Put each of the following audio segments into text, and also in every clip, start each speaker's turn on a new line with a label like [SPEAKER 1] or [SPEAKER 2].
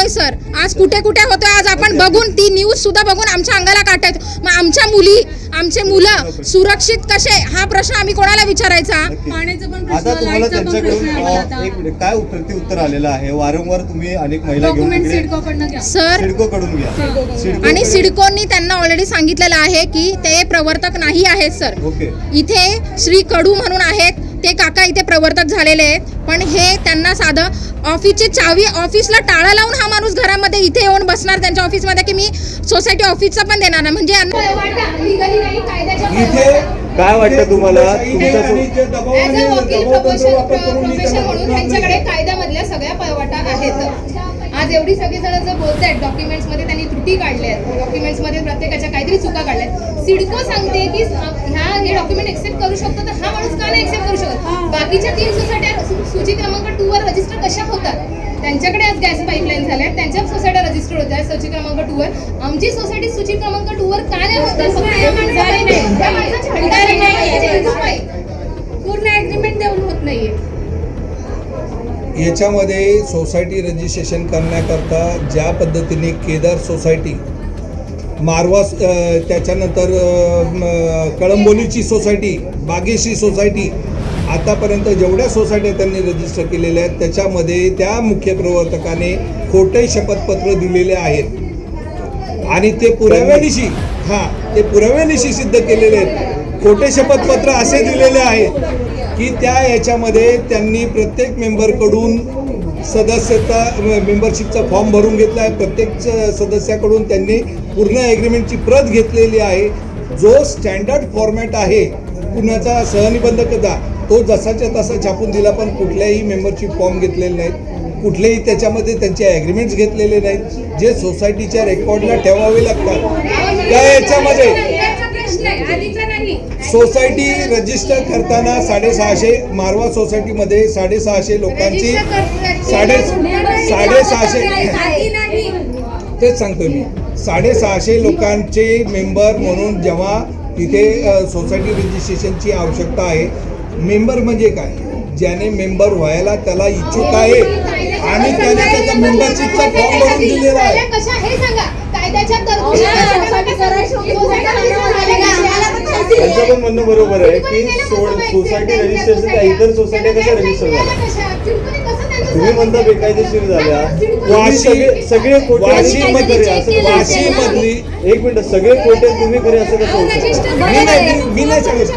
[SPEAKER 1] होतोय सर, आज कुठे कुठे होतोय, आज आपण बघून ती न्यूज सुद्धा बघून आमच्या अंगाला काटा येतो। मग आमच्या मुली आमचे मुलं सुरक्षित कसे हा प्रश्न आम्ही कोणाला विचारायचा?
[SPEAKER 2] पाण्याचा पण
[SPEAKER 3] आता तुम्हाला त्यांच्याकडून एक काय उत्तर आलेलं आहे, वारंवार तुम्ही अनेक महिला घेऊन
[SPEAKER 1] सर
[SPEAKER 3] सिडकोकडून घ्या
[SPEAKER 1] आणि सिडकोनी त्यांना ऑलरेडी सांगितलेलं आहे की ते प्रवर्तक नाही आहेत सर। इथे श्री कडू म्हणून आहेत ते काका इथे प्रवर्तक झालेले आहेत, पण हे त्यांना साधं ऑफिसची चावी ऑफिसला टाळा लावून हा माणूस घरामध्ये इथे येऊन बसणार त्यांच्या ऑफिसमध्ये की मी सोसायटी ऑफिसचा पण देणार नाही। म्हणजे
[SPEAKER 3] काय वाटतं तुम्हाला?
[SPEAKER 4] त्यांच्याकडे कायद्यामधल्या सगळ्या पळवाटा आहेत। आज एवढी सगळी जण जर बोलतायत डॉक्युमेंट्समध्ये त्यांनी त्रुटी काढल्या आहेत, डॉक्युमेंट्समध्ये प्रत्येकाच्या काहीतरी चुका काढल्यात। सिडको सांगते की हे डॉक्युमेंट एक्सेप्ट करू शकतो, तर हा माणूस का नाही एक्सेप्ट करू शकत? बाकीच्या 3 सोसायट्या सूची क्रमांक 2 वर रजिस्टर कशा होतात? त्यांच्याकडे आज गॅस पाईपलाईन झाल्या, त्यांच्या सोसायट्या रजिस्टर होत आहेत सूची क्रमांक 2 वर। आमची सोसायटी सूची क्रमांक 2 वर का नाही होत? पूर्ण ऍग्रीमेंट देऊन होत नाहीये।
[SPEAKER 5] याच्यामध्ये सोसायटी रजिस्ट्रेशन करण्याकरता ज्या पद्धतीने केदार सोसायटी, मारवा, त्याच्यानंतर कळंबोलीची सोसायटी, बागेशी सोसायटी, आतापर्यंत जेवढ्या सोसायट्या त्यांनी रजिस्टर केलेल्या आहेत त्याच्यामध्ये त्या मुख्य प्रवर्तकाने खोटे शपथपत्र दिलेले आहेत आणि ते पुराव्यानिशी ते पुराव्यानिशी सिद्ध केलेले आहेत। खोटे शपथपत्र असे दिलेले आहेत की त्या याच्यामध्ये त्यांनी प्रत्येक मेंबरकडून सदस्यता मेंबरशिपचा फॉर्म भरून घेतला आहे, प्रत्येक सदस्याकडून त्यांनी पूर्ण ॲग्रीमेंटची प्रत घेतलेली आहे। जो स्टँडर्ड फॉर्मॅट आहे कुणाचा सहनिबंधकचा तो जसाच्या तसा छापून दिला, पण कुठल्याही मेंबरशिप फॉर्म घेतलेले नाहीत, कुठलेही त्याच्यामध्ये त्यांचे ॲग्रीमेंट्स घेतलेले नाहीत जे सोसायटीच्या रेकॉर्डला ठेवावे लागतात। त्या याच्यामध्ये सोसायटी रजिस्टर करताना 650 मारवा सोसायटीमध्ये 650 लोकांची 650 तेच सांगतो मी 650 लोकांचे मेंबर म्हणून जेव्हा तिथे सोसायटी रजिस्ट्रेशनची आवश्यकता आहे। मेंबर म्हणजे काय? ज्याने मेंबर व्हायला त्याला इच्छुक आहे आणि त्याने त्याचा मेंबरशिपचा फॉर्म भरून दिलेला आहे।
[SPEAKER 3] त्यांचं पण म्हणणं बरोबर आहे की सोसायटी रजिस्ट्रेशन इतर सोसायट्या कशा रजिस्टर झाल्या? तुम्ही म्हणता बेकायदेशीर झाल्या, सगळे वाशीमधली एक मिनिट सगळे खोटे तुम्ही खरे असं कसं होतं?
[SPEAKER 5] मी नाही सांगत,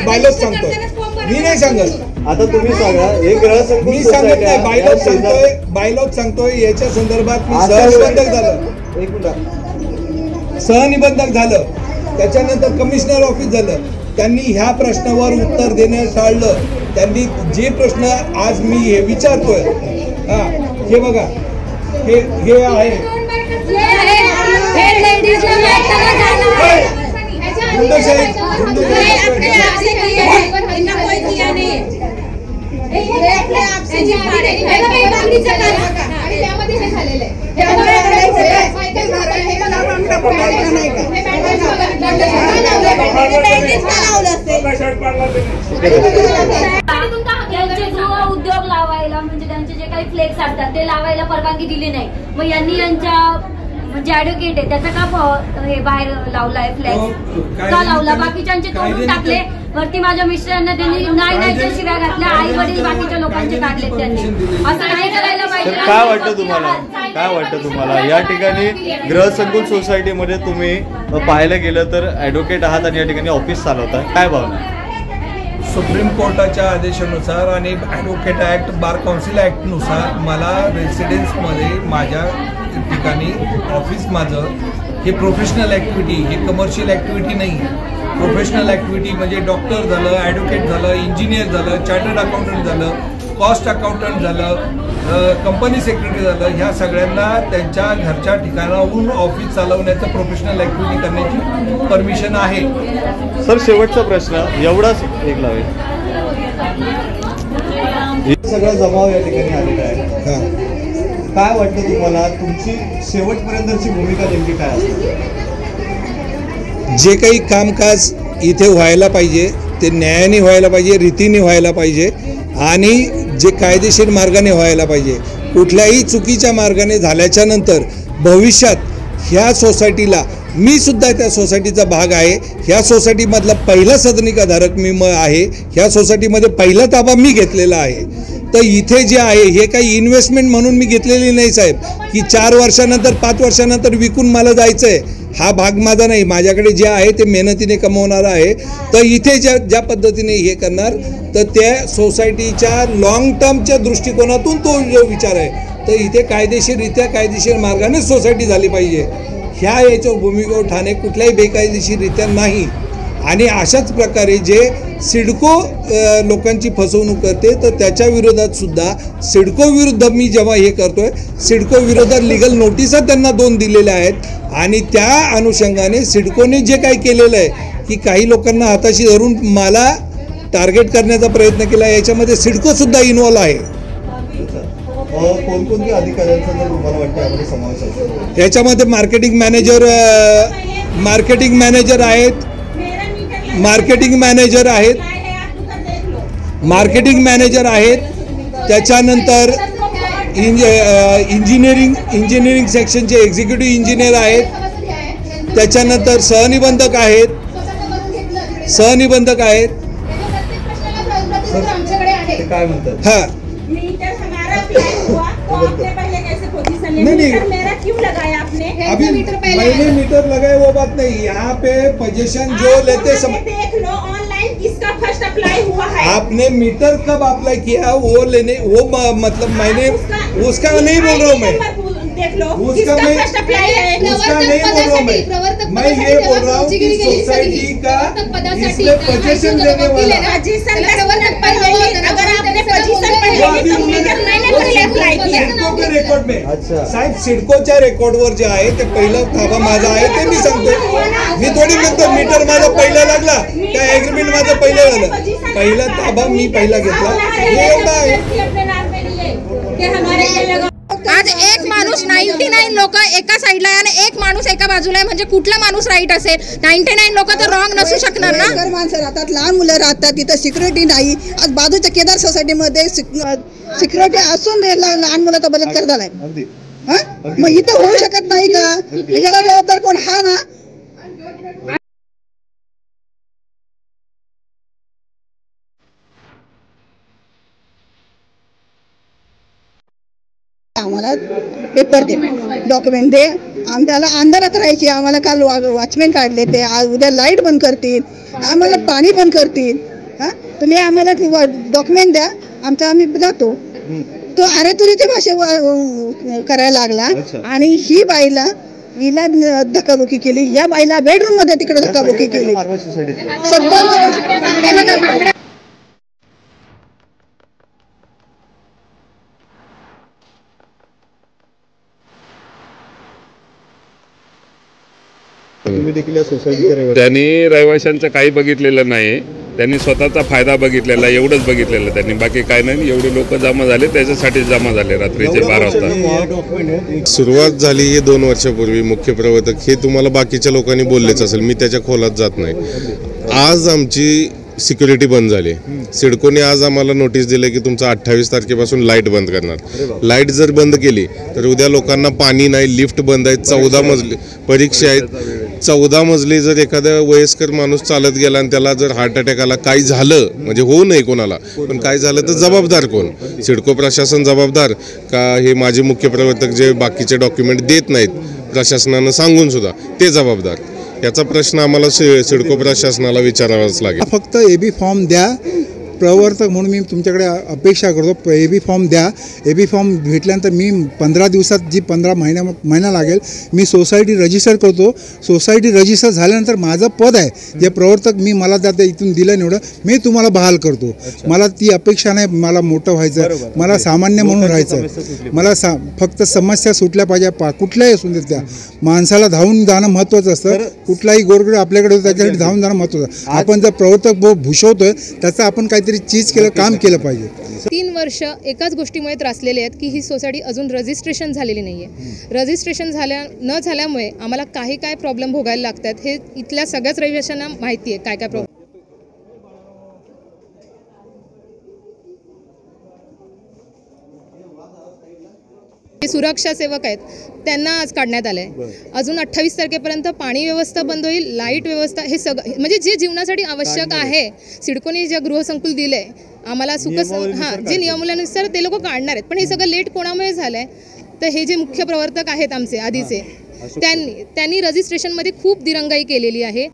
[SPEAKER 5] बायलॉच सांगतोय, मी नाही सांगत।
[SPEAKER 3] आता तुम्ही सांगा, एक ग्रहसंकुल
[SPEAKER 5] मी सांगत नाही, बायलॉच सांगतोय। याच्या संदर्भात मी सहनिबंधक झालं,
[SPEAKER 3] एक मिनिट
[SPEAKER 5] सहनिबंधक झालं, त्याच्यानंतर कमिशनर ऑफिस झालं, त्यांनी ह्या प्रश्नावर उत्तर देणं टाळलं। त्यांनी जे प्रश्न आज मी हे विचारतोय, हे बघा, हे आहे
[SPEAKER 6] उद्योग लावायला म्हणजे त्यांचे जे काही फ्लेक्स असतात ते लावायला परवानगी दिली नाही। मग यांनी यांच्या म्हणजे ॲडव्होकेट आहे त्याचा का हे बाहेर लावलाय फ्लेक्स का लावला? बाकीच्यांचे तोडून टाकले वरती। माझ्या मिस्टरांना त्यांनी नाही शिव्या घातल्या, आई वडील बाकीच्या लोकांचे काढले त्यांनी। असं नाही करायला पाहिजे।
[SPEAKER 3] काय वाटतं तुम्हाला या ठिकाणी ग्रहसंकुल सोसायटीमध्ये तुम्ही पाहायला गेलं तर ॲडव्होकेट आहात आणि या ठिकाणी ऑफिस चालवता, काय भावना?
[SPEAKER 5] सुप्रीम कोर्टाच्या आदेशानुसार आणि ॲडव्होकेट ॲक्ट, बार काउन्सिल ॲक्टनुसार मला रेसिडेन्समध्ये माझ्या ठिकाणी ऑफिस माझं हे प्रोफेशनल ॲक्टिव्हिटी, हे कमर्शियल ॲक्टिव्हिटी नाही। प्रोफेशनल ॲक्टिव्हिटी म्हणजे डॉक्टर झालं, ॲडव्होकेट झालं, इंजिनियर झालं, चार्टर्ड अकाउंटंट झालं, कॉस्ट अकाउंटंट झालं, कंपनी सेक्रेटरी झालं, ह्या सगळ्यांना त्यांच्या घरच्या ठिकाणाहून ऑफिस चालवण्याचं प्रोफेशनल ॲक्टिव्हिटी करण्याची परमिशन आहे।
[SPEAKER 3] सर शेवटचा प्रश्न एवढाच एक लावेल, सगळा जमाव या ठिकाणी आलेला आहे, काय वाटतं तुम्हाला? तुमची शेवटपर्यंतची भूमिका नेमकी काय असते?
[SPEAKER 5] जे काही कामकाज इथे व्हायला पाहिजे ते न्यायाने व्हायला पाहिजे, रीतीने व्हायला पाहिजे आणि जे कायदेशीर मार्गाने व्हायला पाहिजे. कुठल्याही चुकीच्या मार्गाने झाल्याच्या नंतर भविष्यात ह्या सोसायटीला, मी सुद्धा त्या सोसायटीचा भाग आहे, ह्या सोसायटीमधला पहिला सदनिकाधारक मी आहे, ह्या सोसायटीमध्ये पहिला ताबा मी घेतलेला आहे. तर इथे जे आहे हे काही इन्व्हेस्टमेंट म्हणून मी घेतलेली नाही साहेब, की 4 वर्षानंतर 5 वर्षानंतर विकून मला जायचं आहे. हा भाग माझा नाही, माझ्याकडे जे आहे ते मेहनतीने कमवणार आहे. तर इथे ज्या पद्धतीने हे करणार, तर त्या सोसायटीच्या लॉंग टर्मच्या दृष्टिकोनातून तो जो विचार आहे, तर इथे कायदेशीररित्या कायदेशीर मार्गाने सोसायटी झाली पाहिजे. ह्या याच्यावर भूमिकेवर ठाणे कुठल्याही बेकायदेशीररित्या नाही. आणि अशाच प्रकारे जे सिडको लोकांची फसवणूक करते, तर त्याच्या विरोधात सुद्धा सिडको विरुद्ध मी जेव्हा हे करतोय, सिडको विरोधात लिगल नोटिसा त्यांना 2 दिलेल्या आहेत. आणि त्या अनुषंगाने सिडकोने जे काही केलेलं आहे की काही लोकांना हाताशी धरून मला टार्गेट करण्याचा प्रयत्न केला, याच्यामध्ये सिडको सुद्धा इन्व्हॉल्व आहे.
[SPEAKER 3] कोणकोणत्या अधिकाऱ्यांचा जर तुम्हाला वाटतं यामध्ये समावेश असेल?
[SPEAKER 5] याच्यामध्ये मार्केटिंग मॅनेजर आहेत, त्याच्यानंतर इंजिनिअरिंग सेक्शनचे एक्झिक्युटिव्ह इंजिनियर आहेत, त्याच्यानंतर सहनिबंधक आहेत.
[SPEAKER 3] काय म्हणतात?
[SPEAKER 5] हां, अभी मैंने मीटर लगाए वो बात नहीं, यहाँ पे पोजीशन जो लेते समय
[SPEAKER 2] देख लो ऑनलाइन किसका फर्स्ट अप्लाई हुआ है.
[SPEAKER 5] आपने मीटर कब अप्लाई किया वो मतलब मैंने उसका नहीं बोल रहा हूँ मैं,
[SPEAKER 2] देख लो
[SPEAKER 5] उसका नहीं बोल रहा हूँ मैं ये बोल रहा हूँ कि सोसाइटी का इसमें पोजीशन देने वाला,
[SPEAKER 2] अगर आपने पोजीशन
[SPEAKER 5] सिडको के रेकॉर्ड में साहेब, सिडकोच्या रेकॉर्डवर जे आहे ते पहिला ताबा माझा आहे ते मी सांगतो. मी थोडी म्हणतो मीटर माझा पहिला लागला काय ॲग्रीमेंट माझं पहिलं झालं, पहिला ताबा मी पहिला घेतला, हे एवढं आहे.
[SPEAKER 1] आज एक माणूस 99 लोक एका साईडला आहे आणि एक माणूस एका बाजूला आहे, म्हणजे कुठला माणूस राईट असेल? 99 लोक तर रॉंग नसू शकणार ना.
[SPEAKER 7] माणसं राहतात, लहान मुलं राहतात, तिथं सिक्युरिटी नाही. आज बाजूच्या केदार सोसायटीमध्ये सिक्युरिटी असून लहान मुलाचा बलात्कार झालाय. मग इथं होऊ शकत नाही का? याला जबाबदार कोण? हा ना. आम्हाला पेपर दे, डॉक्युमेंट दे. आम्हाला अंधारात राहायची, आम्हाला काल वॉचमॅन काढले, ते उद्या लाईट बंद करतील, आम्हाला पाणी बंद करतील. हां, तुम्ही आम्हाला डॉक्युमेंट द्या, आम्ही जातो. तो अरे तुरीची भाषा करायला लागला आणि ही बाईला हिला धक्काबुक्की केली, या बाईला बेडरूम मध्ये तिकडे धक्काबुक्की केली.
[SPEAKER 8] त्यांनी रहिवाशांचं काही बघितलेलं नाही, त्यांनी स्वतःचा फायदा बघितलेला, एवढंच बघितलेलं त्यांनी, बाकी काय नाही. एवढे लोक जमा झाले त्याच्यासाठी जमा झाले रात्रीचे 12 वाजता.
[SPEAKER 9] सुरुवात झाली हे 2 वर्षापूर्वी. मुख्य प्रवर्तक हे तुम्हाला बाकीच्या लोकांनी बोललेच असेल, मी त्याच्या खोलात जात नाही. आज आमची सिक्युरिटी बंद झाली. सिडकोने आज आम्हाला नोटीस दिली की तुमचं 28 तारखेपासून लाईट बंद करणार. लाईट जर बंद केली तर उद्या लोकांना पाणी नाही, लिफ्ट बंद आहेत, 14 मजली परीक्षा आहेत. 14 मजली जर एखादा वयस्कर माणूस चालत गेला आणि त्याला जर हार्ट अटॅक आला, काही झालं, म्हणजे होऊ नये कोणाला, पण काय झालं तर जबाबदार कोण? सिडको प्रशासन जबाबदार का हे माझे मुख्य प्रवर्तक जे बाकीचे डॉक्युमेंट देत नाहीत प्रशासनानं सांगून सुद्धा ते जबाबदार? याचा प्रश्न आम्हाला सिडको प्रशासनाला विचारावाच लागेल.
[SPEAKER 10] फक्त एबी फॉर्म द्या, प्रवर्तक म्हणून मी तुमच्याकडे अपेक्षा करतो. एबी फॉर्म द्या. एबी फॉर्म भेटल्यानंतर मी 15 दिवसात, जी 15 महिना लागेल, मी सोसायटी रजिस्टर करतो. सोसायटी रजिस्टर झाल्यानंतर माझं पद आहे जे प्रवर्तक मला त्या इथून दिलं निवडं, मी तुम्हाला बहाल करतो. मला ती अपेक्षा नाही, मला मोठं व्हायचं, मला सामान्य म्हणून राहायचं. मला फक्त समस्या सुटल्या पाहिजे, कुठल्याही असून देत त्या. माणसाला धावून जाणं महत्त्वाचं असतं. कुठलाही गोरगरीब आपल्याकडे होतं त्याच्यासाठी धावून जाणं महत्त्वाचं. आपण जर प्रवर्तक भूषवतोय त्याचं आपण काहीतरी चीज केलं, काम केलं पाहिजे.
[SPEAKER 4] 3 वर्ष एकाच गोष्टीमुळे त्रासलेले आहेत की ही सोसायटी अजून रजिस्ट्रेशन झालेली नाही आहे. रजिस्ट्रेशन न झाल्यामुळे आम्हाला काय प्रॉब्लेम भोगायला लागतात हे इथल्या सगळ्याच रहिवाशांना माहिती आहे. काय प्रॉब्लेम जे सुरक्षा सेवक आहेत त्यांना आज काढण्यात आलं आहे. अजून 28 तारखेपर्यंत पाणी व्यवस्था बंद होईल, लाईट व्यवस्था, हे सगळं म्हणजे जे जीवनासाठी आवश्यक आहे सिडकोने जे गृहसंकुल दिलं आहे आम्हाला जे नियमानुसार ते लोक काढणार आहेत. पण हे सगळं लेट कोणामुळे झालं आहे तर हे जे मुख्य प्रवर्तक आहेत आमचे आधीचे त्यांनी रजिस्ट्रेशनमध्ये खूप दिरंगाई केलेली आहे.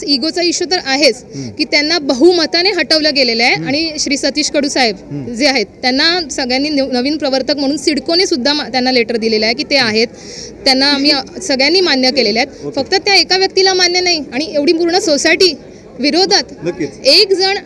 [SPEAKER 4] इगोचा इश्यू तर आहेच की त्यांना बहुमताने हटवलं गेलेलं आहे. आणि श्री सतीश कडू साहेब जे आहेत त्यांना सगळ्यांनी नवीन प्रवर्तक म्हणून सिडकोने सुद्धा त्यांना लेटर दिलेलं आहे की ते आहेत, त्यांना आम्ही सगळ्यांनी मान्य केलेले आहेत. फक्त त्या एका व्यक्तीला मान्य नाही आणि एवढी पूर्ण सोसायटी विरोधात. एक जण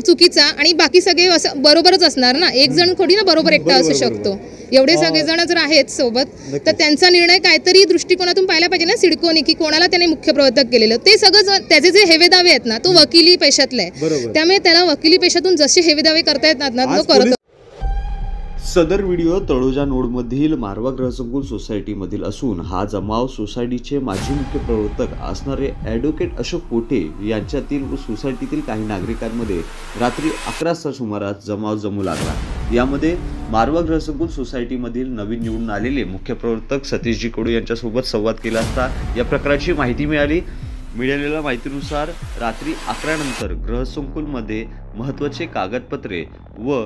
[SPEAKER 4] चुकीचा आणि बाकी सगळे असं बरोबरच असणार ना, एक जण थोडी ना बरोबर एकटा असू शकतो. एवढे सगळेजण जर आहेत सोबत तर त्यांचा निर्णय काहीतरी दृष्टिकोनातून पाहायला पाहिजे ना सिडकोने की कोणाला त्याने मुख्य प्रवर्तक केलेलं. ते सगळं त्याचे जे हेवेदावे आहेत ना तो वकिली पेशातला आहे, त्यामुळे त्याला वकिली पेशातून जसे हेवेदावे करता येतात ना तो करतो.
[SPEAKER 11] सदर व्हिडिओ तळोजा नोडमधील मारवा ग्रहसंकुल सोसायटीमधील असून हा जमाव सोसायटीचे माजी मुख्य प्रवर्तक असणारे ॲडव्होकेट अशोक पोटे यांच्यातील व सोसायटीतील काही नागरिकांमध्ये रात्री 11च्या सुमारास जमाव जमू लागला. यामध्ये मारवा ग्रहसंकुल सोसायटीमधील नवीन निवडून आलेले मुख्य प्रवर्तक सतीशजी कडू यांच्यासोबत संवाद केला असता या प्रकारची माहिती मिळाली. मिळालेल्या माहितीनुसार रात्री 11 नंतर ग्रहसंकुलमध्ये महत्त्वाचे कागदपत्रे व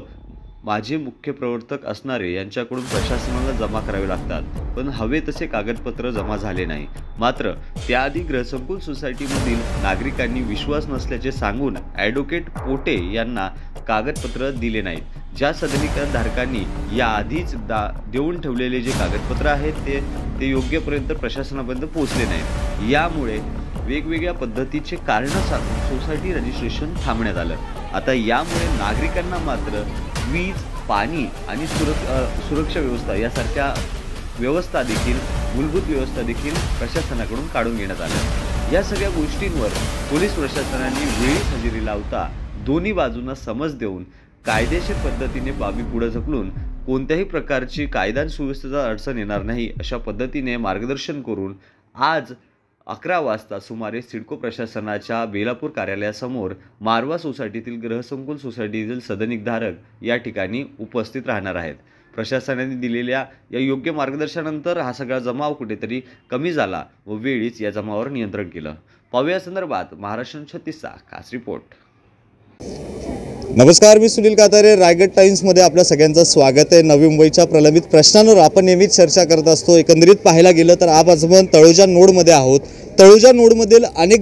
[SPEAKER 11] माझे मुख्य प्रवर्तक असणारे यांच्याकडून प्रशासनाला जमा करावे लागतात, पण हवे तसे कागदपत्र जमा झाले नाही. मात्र त्याआधी ग्रहसंकुल सोसायटीमधील नागरिकांनी विश्वास नसल्याचे सांगून ॲडव्होकेट पोटे यांना कागदपत्र दिले नाहीत. ज्या सदनिकाधारकांनी याआधीच देऊन ठेवलेले जे कागदपत्र आहेत ते योग्यपर्यंत प्रशासनापर्यंत पोहोचले नाहीत. यामुळे वेगवेगळ्या पद्धतीचे कारणं सांगून सोसायटी रजिस्ट्रेशन थांबण्यात आलं. आता यामुळे नागरिकांना मात्र वीज, पाणी आणि सुरक्षा व्यवस्था यासारख्या व्यवस्था देखील मूलभूत व्यवस्था देखील प्रशासनाकडून काढून घेण्यात आल्या. या सगळ्या गोष्टींवर पोलीस प्रशासनाने वेळीच हजेरी लावता दोन्ही बाजूंना समज देऊन कायदेशीर पद्धतीने बाबी पुढे ढकलून कोणत्याही प्रकारची कायदा आणि सुव्यवस्थेचा अडचण येणार नाही अशा पद्धतीने मार्गदर्शन करून आज 11 वाजता सुमारे सिडको प्रशासनाच्या बेलापूर कार्यालयासमोर मारवा सोसायटीतील ग्रहसंकुल सोसायटीतील सदनिकधारक या ठिकाणी उपस्थित राहणार आहेत. प्रशासनाने दिलेल्या या योग्य मार्गदर्शनानंतर हा सगळा जमाव कुठेतरी कमी झाला व वेळीच या जमावावर नियंत्रण केलं. पाहूया संदर्भात महाराष्ट्र 36चा खास रिपोर्ट.
[SPEAKER 3] नमस्कार, मी सुनील कातारे. रायगड टाइम्समध्ये आपल्या सगळ्यांचं स्वागत आहे. नवी मुंबईच्या प्रलंबित प्रश्नांवर आपण नेहमीच चर्चा करत असतो. एकंदरीत पाहायला गेलं तर आज आपण तळोजा नोडमध्ये आहोत. तळोजा नोडमधील अनेक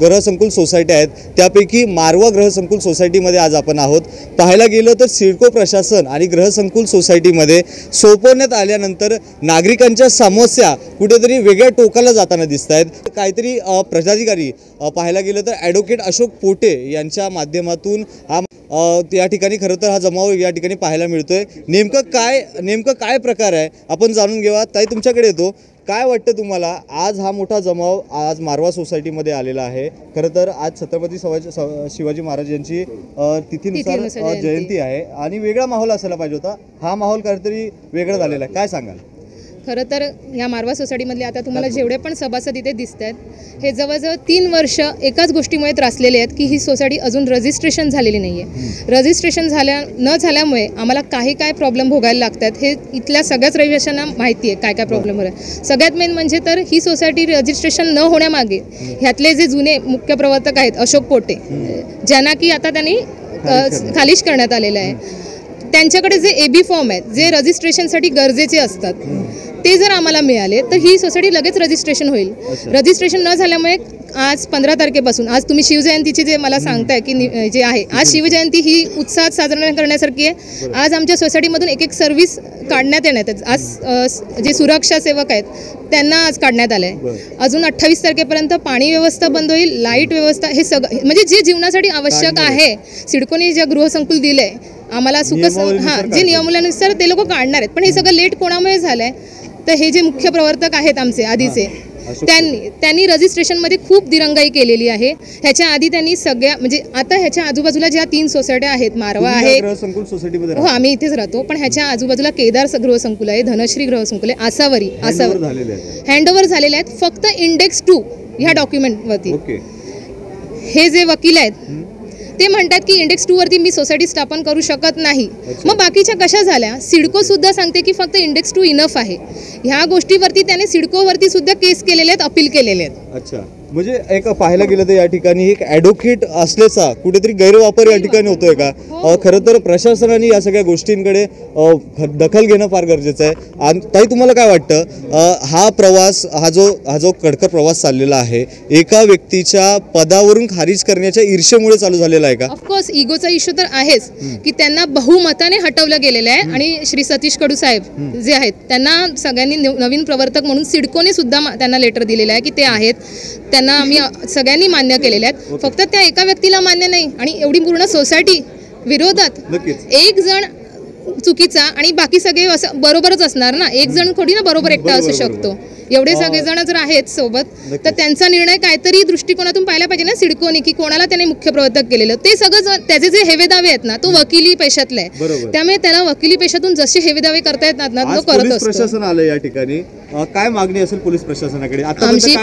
[SPEAKER 3] ग्रहसंकुल सोसायटी आहेत, त्यापैकी मारवा ग्रहसंकुल सोसायटीमध्ये आज आपण आहोत. पाहायला गेलं तर सिडको प्रशासन आणि ग्रहसंकुल सोसायटीमध्ये सोपवण्यात आल्यानंतर नागरिकांच्या समस्या कुठेतरी वेगळ्या टोकाला जाताना दिसत आहेत. काहीतरी प्रशाधिकारी पाहायला गेलं तर ॲडव्होकेट अशोक पोटे यांच्या माध्यमातून या ठिकाणी खरं तर हा जमाव या ठिकाणी पाहायला मिळतोय. नेमकं काय प्रकार आहे आपण जाणून घेऊया. ताई, तुमच्याकडे येतो. काय वाटतं तुम्हाला, आज हा मोठा जमाव आज मारवा सोसायटीमध्ये आलेला आहे. खरं तर आज छत्रपती शिवाजी महाराज यांची तिथीनुसार जयंती आहे आणि वेगळा माहोल असायला पाहिजे होता. हा माहोल काहीतरी वेगळा झालेला आहे. काय सांगाल?
[SPEAKER 4] खरं तर ह्या मारवा सोसायटीमधले आता तुम्हाला जेवढे पण सभासद इथे दिसत आहेत हे जवळजवळ 3 वर्ष एकाच गोष्टीमुळे त्रासलेले आहेत की ही सोसायटी अजून रजिस्ट्रेशन झालेली नाही आहे. रजिस्ट्रेशन न झाल्यामुळे आम्हाला काय प्रॉब्लेम भोगायला लागतात हे इथल्या सगळ्याच रहिवाशांना माहिती आहे काय प्रॉब्लेम होत आहे. सगळ्यात मेन म्हणजे तर ही सोसायटी रजिस्ट्रेशन न होण्यामागे ह्यातले जे जुने मुख्य प्रवर्तक आहेत अशोक पोटे, ज्यांना की आता त्यांनी खारिज करण्यात आलेलं आहे, त्यांच्याकडे जे AB फॉर्म आहेत जे रजिस्ट्रेशनसाठी गरजेचे असतात ते जर आम्हाला मिळाले तर ही सोसायटी लगेच रजिस्ट्रेशन होईल. रजिस्ट्रेशन न झाल्यामुळे आज 15 तारखेपासून आज तुम्ही शिवजयंतीची जे मला सांगताय की जे आहे आज शिवजयंती ही उत्साहात साजरा करण्यासारखी आहे. आज आमच्या सोसायटीमधून एक सर्व्हिस काढण्यात येण्यात आहेत. आज जे सुरक्षा सेवक आहेत त्यांना आज काढण्यात आलं आहे. अजून 28 तारखेपर्यंत पाणी व्यवस्था बंद होईल, लाईट व्यवस्था, हे सगळं म्हणजे जे जीवनासाठी आवश्यक आहे सिडकोने जे गृहसंकुल दिलं आहे आम्हाला जे नियमानुसार ते लोक काढणार आहेत. पण हे सगळं लेट कोणामुळे झालं आहे तर हे जे मुख्य प्रवर्तक आहेत आमचे आधीचे त्यांनी रजिस्ट्रेशनमध्ये खूप दिरंगाई केलेली आहे. ह्याच्या आधी त्यांनी सगळ्या म्हणजे आता ह्याच्या आजूबाजूला ज्या 3 सोसायट्या आहेत, मारवा आहे, हो आम्ही इथेच राहतो, पण ह्याच्या आजूबाजूला केदार गृहसंकुल आहे, धनश्री गृहसंकुल आहे, आसावरी हँडओव्हर झालेले आहेत फक्त इंडेक्स 2 ह्या डॉक्युमेंटवरती. हे जे वकील आहेत ते म्हणतात की इंडेक्स 2 वरती मी सोसायटी स्थापन करू शकत नाही. मग बाकीच्या कशा झाल्या? सिडको सुद्धा सांगते की फक्त इंडेक्स 2 इनफ आहे. ह्या गोष्टीवरती त्याने सिडकोवरती सुद्धा केस केलेले आहेत, अपील केलेले आहेत.
[SPEAKER 3] अच्छा, म्हणजे एक पाहायला गेलं तर या ठिकाणी एक ॲडव्होकेट असल्याचा कुठेतरी गैरवापर या ठिकाणी होतोय का? खरं तर प्रशासनाने या सगळ्या गोष्टींकडे दखल घेणं फार गरजेचं आहे. आणि ताई, तुम्हाला काय वाटतं, हा प्रवास हा जो कडकड प्रवास चाललेला आहे एका व्यक्तीच्या पदावरून खारिज करण्याच्या ईर्ष्येमुळे चालू झालेला आहे का?
[SPEAKER 4] ऑफकोर्स इगोचा इश्यू तर आहेच की त्यांना बहुमताने हटवलं गेलेलं आहे. आणि श्री सतीश कडू साहेब जे आहेत त्यांना सगळ्यांनी नवीन प्रवर्तक म्हणून सिडकोने सुद्धा त्यांना लेटर दिलेलं आहे की ते आहेत, त्यांना आम्ही सगळ्यांनी मान्य केलेले आहेत. फक्त त्या एका व्यक्तीला मान्य नाही आणि एवढी पूर्ण सोसायटी विरोधात. एक जण चुकीचा आणि बाकी सगळे असं बरोबरच असणार ना? एक जण थोडी ना बरोबर एकटा असू शकतो. एवढे सगळेजण जर आहेत सोबत तर त्यांचा निर्णय काहीतरी दृष्टिकोनातून पाहायला पाहिजे ना सिडकोने, की कोणाला त्याने मुख्य प्रवर्तक केलेलं. ते सगळं त्याचे जे हेवेदावे आहेत ना तो वकिली पेशातला आहे, त्यामुळे त्याला वकिली पेशातून जसे हेवेदावे करता येतात ना तो करत असतो.
[SPEAKER 3] प्रशासन आलं या ठिकाणी, काय मागणी असेल पोलीस प्रशासनाकडे?
[SPEAKER 4] आमची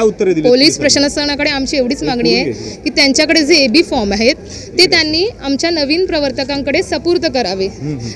[SPEAKER 4] पोलीस प्रशासनाकडे आमची एवढीच मागणी आहे की त्यांच्याकडे जे एबी फॉर्म आहेत ते त्यांनी आमच्या नवीन प्रवर्तकांकडे सपूर्द करावे,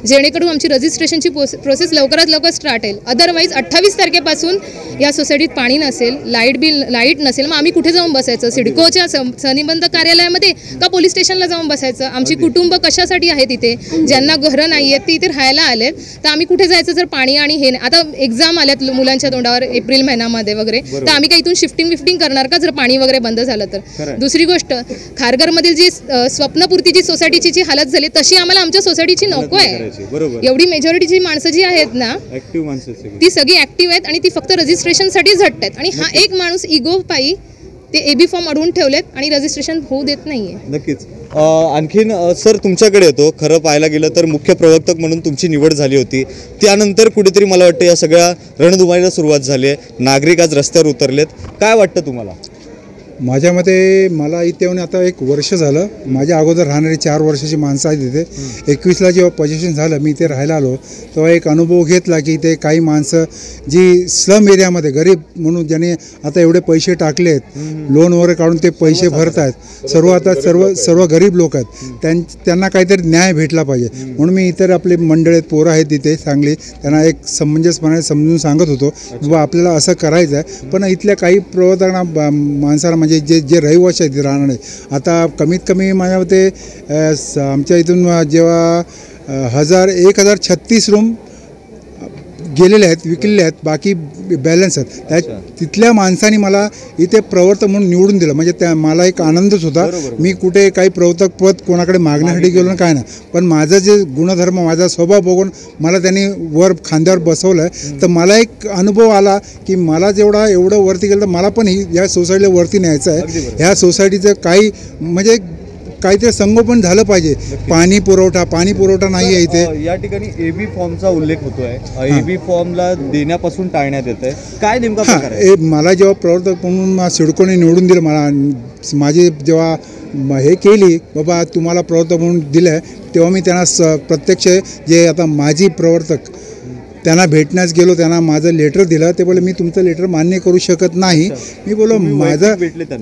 [SPEAKER 4] जेणेकरून आमची रजिस्ट्रेशनची प्रोसेस लवकरात लवकर स्टार्ट होईल. अदरवाईज 28 तारखेपासून या सोसायटीत पाणी नसेल, लाईट नसेल, मग आम्ही कुठे जाऊन बसायचं? सिडकोच्या संबंध कार्यालयामध्ये का पोलीस स्टेशनला जाऊन बसायचं? आमची कुटुंब कशासाठी आहेत इथे? ज्यांना घरं नाही आहेत ते इथे राहायला आलेत, तर आम्ही कुठे जायचं जर पाणी आणि हे नाही? आता एक्झाम आल्यात मुलांच्या तोंडावर एप्रिल महिन्यामध्ये वगैरे, तर आम्ही काही इथून शिफ्टिंग करणार का जर पाणी वगैरे बंद झालं तर? दुसरी गोष्ट, खारघरमधील जी स्वप्नपूर्तीची सोसायटीची जी हालत झाली तशी आम्हाला आमच्या सोसायटीची नको आहे. एवढी मेजॉरिटीची माणसं जी आहेत ना ती सगळी ऍक्टिव्ह आहेत आणि ती फक्त रजिस्ट्रेशनसाठी झटतात. आणि हा एक माणूस इगो पायी ते एबी फॉर्म अडवून ठेवलेत आणि रजिस्ट्रेशन होऊ देत नाहीये.
[SPEAKER 3] नक्कीच. आणखीन सर तुमच्याकडे येतो. खरं पाहायला गेलं तर मुख्य प्रवर्तक म्हणून तुमची निवड झाली होती, त्यानंतर कुठेतरी मला वाटतं या सगळ्या रणधुमाळीला सुरुवात झाली आहे. नागरिक आज रस्त्यावर उतरलेत. काय वाटतं तुम्हाला?
[SPEAKER 10] माझ्या मते मला इथे येऊन आता 1 वर्ष झालं. माझ्या अगोदर राहणारी 4 वर्षाची माणसं आहेत इथे. 21ला जेव्हा पोझिशन झालं मी इथे राहायला आलो तेव्हा एक अनुभव घेतला की इथे काही माणसं जी स्लम एरियामध्ये गरीब म्हणून ज्याने आता एवढे पैसे टाकलेत, लोन वगैरे काढून ते पैसे भरत आहेत, सर्व गरीब लोक आहेत, त्यांना काहीतरी न्याय भेटला पाहिजे. म्हणून मी इतर आपले मंडळीत पोरं आहेत तिथे चांगली, त्यांना एक समंजसपणे समजून सांगत होतो बाबा आपल्याला असं करायचं आहे. पण इथल्या काही प्रवर्तकांना माणसाला म्हणजे जे रहिवासी आहेत राहणारे, आता कमीत कमी माझ्या मते आमच्या इथून जेव्हा 1036 रूम गेलेले आहेत, विकलेले आहेत, बाकी बॅलन्स आहेत. तिथल्या माणसांनी मला इथे प्रवर्तक म्हणून निवडून दिलं, म्हणजे मला एक आनंदच होता. मी कुठे काही प्रवर्तक पद कोणाकडे मागण्यासाठी गेलो काय ना, पण माझं जे गुणधर्म, माझा स्वभाव बघून मला त्यांनी वर खांद्यावर बसवलं. तर मला एक अनुभव आला की मला एवढं वरती गेलं तर मला पण या सोसायटीला वरती न्यायचं आहे. ह्या सोसायटीचं काही म्हणजे काहीतरी संगोपन झालं पाहिजे. पाणी पुरवठा नाही आहे इथे.
[SPEAKER 3] या ठिकाणी एबी फॉर्मचा उल्लेख होतोय. एबी फॉर्मला देण्यापासून टाळण्यात येत आहे. काय नेमका प्रकार आहे?
[SPEAKER 10] मला जेव्हा प्रवर्तक म्हणून सिडकोने निवडून दिलं, मला माझी जेव्हा हे केली बाबा तुम्हाला प्रवर्तक म्हणून दिलं आहे, तेव्हा मी त्यांना प्रत्यक्ष जे आता माजी प्रवर्तक त्यांना भेटण्यास गेलो, त्यांना माझं लेटर दिलं. ते बोलले मी तुमचं लेटर मान्य करू शकत नाही. मी बोललो माझं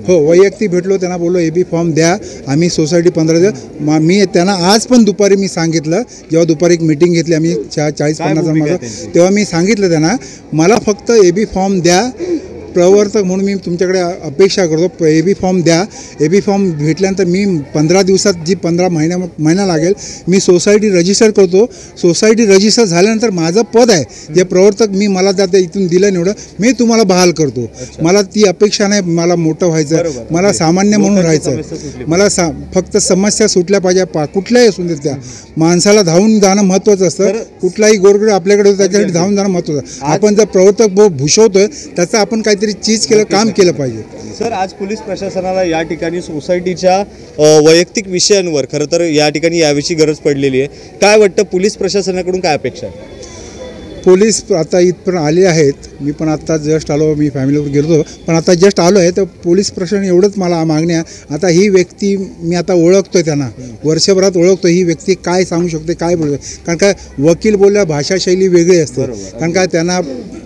[SPEAKER 10] वैयक्तिक भेटलो, त्यांना बोललो एबी फॉर्म द्या, आम्ही सोसायटी 15 दिवस. मी त्यांना आज पण दुपारी मी सांगितलं, जेव्हा दुपारी एक मीटिंग घेतली आम्ही 40-50 जण, तेव्हा मी सांगितलं त्यांना मला फक्त एबी फॉर्म द्या. प्रवर्तक म्हणून मी तुमच्याकडे अपेक्षा करतो, एबी फॉर्म द्या. एबी फॉर्म भेटल्यानंतर मी 15 दिवसात जी 15 महिना लागेल मी सोसायटी रजिस्टर करतो. सोसायटी रजिस्टर झाल्यानंतर माझं पद आहे जे प्रवर्तक मला त्या इथून दिलं निवडं, मी तुम्हाला बहाल करतो. मला ती अपेक्षा नाही मला मोठं व्हायचं, मला सामान्य म्हणून राहायचं. मला फक्त समस्या सुटल्या पाहिजे, कुठल्याही असून देत. त्या माणसाला धावून जाणं महत्त्वाचं असतं. कुठलाही गोरगरीब आपल्याकडे त्याच्यासाठी धावून जाणं महत्त्वाचं. आपण जर प्रवर्तक भूषवतोय त्याचं आपण काहीतरी चीज काम केलं पाहिजे.
[SPEAKER 3] सर आज पोलीस प्रशासनाला या ठिकाणी सोसायटीच्या वैयक्तिक विषयांवर खरं तर या ठिकाणी याविषयी गरज पडलेली आहे. काय वाटतं पोलीस प्रशासनाकडून काय अपेक्षा आहे?
[SPEAKER 10] पोलीस आता इथपर्यंत आले आहेत. मी पण आत्ता जस्ट आलो, मी फॅमिलीवर गेलो पण आता जस्ट आलो आहे. तर पोलीस प्रशासन एवढंच मला मागण्या, आता ही व्यक्ती मी आता ओळखतो आहे, त्यांना वर्षभरात ओळखतो. ही व्यक्ती काय सांगू शकते, काय बोलू, कारण का वकील बोलल्या भाषाशैली वेगळी असते. कारण का त्यांना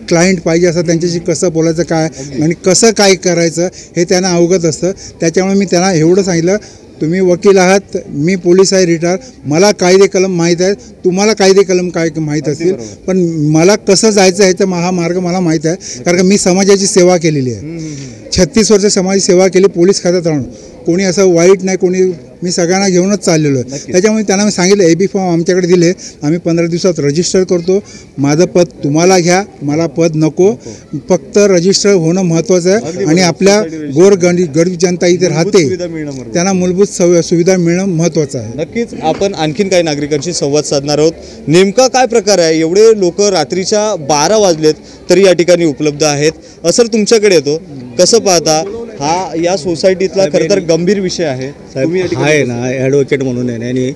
[SPEAKER 10] क्लायंट पाहिजे असं, त्यांच्याशी कसं बोलायचं काय आणि कसं काय करायचं हे त्यांना अवगत असतं. त्याच्यामुळे मी त्यांना एवढं सांगितलं, तुम्ही वकील आहात, मी पोलीस आहे रिटायर, मला कायदे कलम माहीत आहे, तुम्हाला कायदे कलम काय माहीत असतील, पण मला कसं जायचं ह्याचा हा मार्ग मला माहीत आहे. कारण का मी समाजाची सेवा केलेली आहे. 36 वर्ष समाजाची सेवा केली पोलीस खात्यात राहून. कोणी असं वाईट नाही, कोणी, मी सगळ्यांना घेऊनच चाललेलो आहे. त्याच्यामुळे त्यांना मी सांगितलं AB फॉर्म आमच्याकडे दिले, आम्ही 15 दिवसात रजिस्टर करतो. माझं पद तुम्हाला घ्या, मला पद नको, फक्त रजिस्टर होणं महत्त्वाचं आहे. आणि आपल्या गरीब जनता इथे राहते त्यांना मूलभूत सुविधा मिळणं महत्त्वाचं आहे.
[SPEAKER 3] नक्कीच आपण आणखीन काही नागरिकांशी संवाद साधणार आहोत. नेमका काय प्रकार आहे, एवढे लोक रात्रीच्या 12 वाजलेत तरी या ठिकाणी उपलब्ध आहेत. असं तुमच्याकडे येतो, कसं पाहता हा या सोसायटीतला खरं तर गंभीर विषय आहे.
[SPEAKER 12] आहे ना, ॲडव्होकेट म्हणून आहे आणि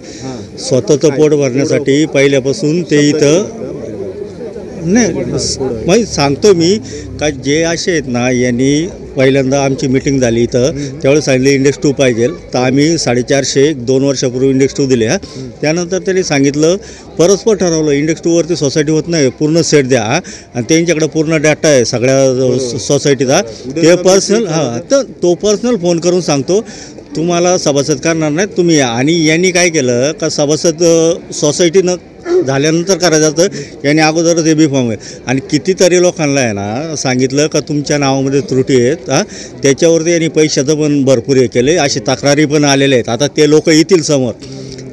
[SPEAKER 12] स्वतःचं पोट भरण्यासाठी पहिल्यापासून ते इथं नाही मग सांगतो मी का जे असे आहेत ना, यांनी पहिल्यांदा आमची मिटिंग झाली इथं, त्यावेळेस सांगितलं इंडेक्स 2 पाहिजे. तर आम्ही 450 2 वर्षापूर्वी इंडेक्स 2 दिले. त्यानंतर त्यांनी सांगितलं, परस्पर ठरवलं इंडेक्स 2वरती सोसायटी होत नाही, पूर्ण सेट द्या. आणि त्यांच्याकडे पूर्ण डाटा आहे सगळ्या सोसायटीचा. ते पर्सनल तर तो पर्सनल फोन करून सांगतो, तुम्हाला सभासद करणार नाही, तुम्ही या. आणि यांनी काय केलं का, सभासद सोसायटीनं झाल्यानंतर करायचं असतं, यांनी अगोदरच AB फॉर्म आहे. आणि कितीतरी लोकांना आहे ना सांगितलं का तुमच्या नावामध्ये त्रुटी आहेत, त्याच्यावरती यांनी पैशाचं पण भरपूर हे केले, अशी तक्रारी पण आलेल्या आहेत. आता ते लोक येतील समोर,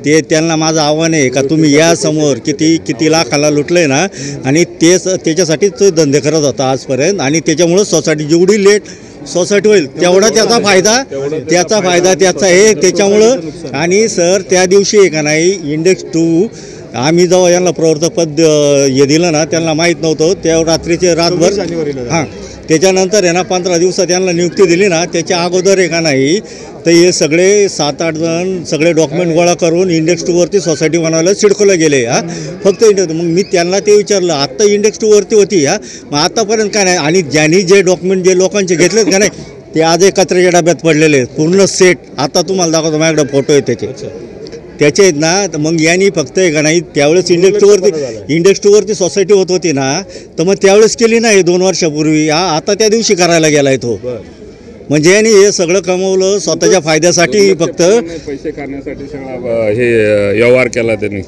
[SPEAKER 12] ते त्यांना माझं आव्हान आहे का तुम्ही या समोर, किती लाखाला लुटलं आहे ना, आणि त्याच्यासाठीच धंदे करत होता आजपर्यंत. आणि त्याच्यामुळं सोसायटी जेवढी लेट सोसायटी होईल तेवढा त्याचा फायदा त्याचा आहे त्याच्यामुळं. आणि सर त्या दिवशी आहे का नाही, इंडेक्स 2 आम्ही जेव्हा यांना प्रवर्तक पद हे दिलं ना, त्यांना माहीत नव्हतं. त्या रात्रीचे रातभर त्याच्यानंतर आहे ना 15 दिवसात यांना नियुक्ती दिली ना, त्याच्या अगोदर आहे का नाही, तर हे सगळे 7-8 जण सगळे डॉक्युमेंट गोळा करून इंडेक्स 2वरती सोसायटी बनवायला सिडकोला गेले. फक्त इंडेक्स. मग मी त्यांना ते विचारलं, आत्ता इंडेक्स 2वरती होती मग आतापर्यंत काय नाही. आणि ज्यांनी जे डॉक्युमेंट जे लोकांचे घेतलेत का नाही, ते आजही कचऱ्याच्या डब्यात पडलेले आहेत पूर्ण सेट. आता तुम्हाला दाखवतो, माझ्याकडे फोटो आहे त्याचे आहेत ना. तर मग यांनी फक्त आहे का नाही, त्यावेळेस इंडेक्स 2वरती सोसायटी होत होती ना, तर मग त्यावेळेस केली नाही 2 वर्षापूर्वी. आता त्या दिवशी करायला गेलाय तो. म्हणजे यांनी हे सगळं कमवलं स्वतःच्या फायद्यासाठी, फक्त
[SPEAKER 8] पैसे करण्यासाठी सगळा हे व्यवहार केला त्यांनी.